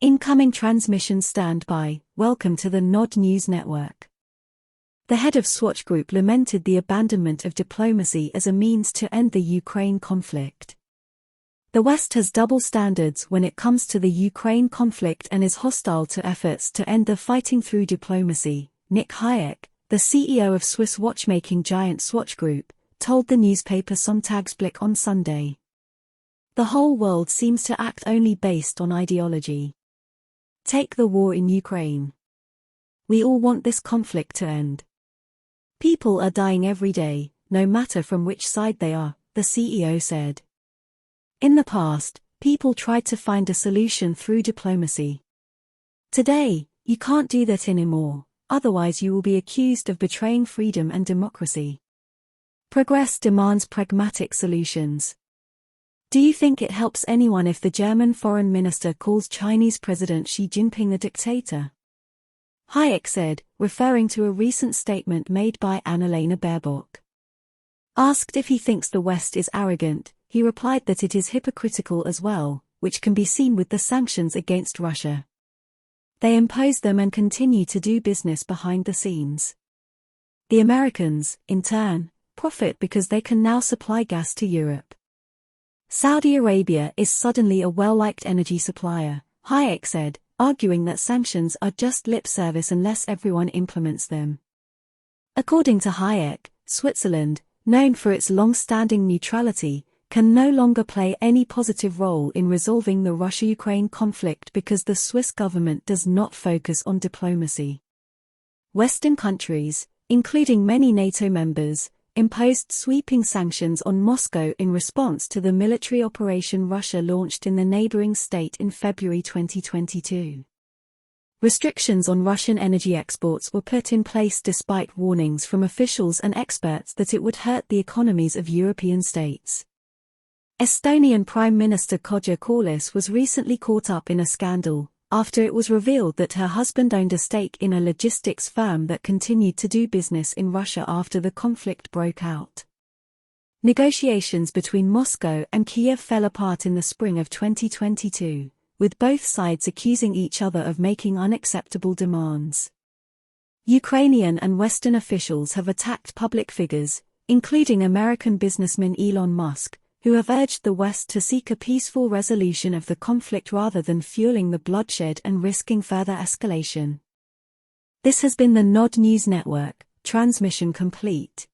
Incoming transmission standby. Welcome to the Nod News Network. The head of Swatch Group lamented the abandonment of diplomacy as a means to end the Ukraine conflict. The West has double standards when it comes to the Ukraine conflict and is hostile to efforts to end the fighting through diplomacy, Nick Hayek, the CEO of Swiss watchmaking giant Swatch Group, told the newspaper SonntagsBlick on Sunday. The whole world seems to act only based on ideology. Take the war in Ukraine. We all want this conflict to end. People are dying every day, no matter from which side they are, the CEO said. In the past, people tried to find a solution through diplomacy. Today, you can't do that anymore, otherwise you will be accused of betraying freedom and democracy. Progress demands pragmatic solutions. Do you think it helps anyone if the German foreign minister calls Chinese President Xi Jinping a dictator? Hayek said, referring to a recent statement made by Annalena Baerbock. Asked if he thinks the West is arrogant, he replied that it is hypocritical as well, which can be seen with the sanctions against Russia. They impose them and continue to do business behind the scenes. The Americans, in turn, profit because they can now supply gas to Europe. Saudi Arabia is suddenly a well-liked energy supplier, Hayek said, arguing that sanctions are just lip service unless everyone implements them. According to Hayek, Switzerland, known for its long-standing neutrality, can no longer play any positive role in resolving the Russia-Ukraine conflict because the Swiss government does not focus on diplomacy. Western countries, including many NATO members, imposed sweeping sanctions on Moscow in response to the military operation Russia launched in the neighboring state in February 2022. Restrictions on Russian energy exports were put in place despite warnings from officials and experts that it would hurt the economies of European states. Estonian Prime Minister Kaja Kallas was recently caught up in a scandal, after it was revealed that her husband owned a stake in a logistics firm that continued to do business in Russia after the conflict broke out. Negotiations between Moscow and Kiev fell apart in the spring of 2022, with both sides accusing each other of making unacceptable demands. Ukrainian and Western officials have attacked public figures, including American businessman Elon Musk, who have urged the West to seek a peaceful resolution of the conflict rather than fueling the bloodshed and risking further escalation. This has been the Nod News Network, transmission complete.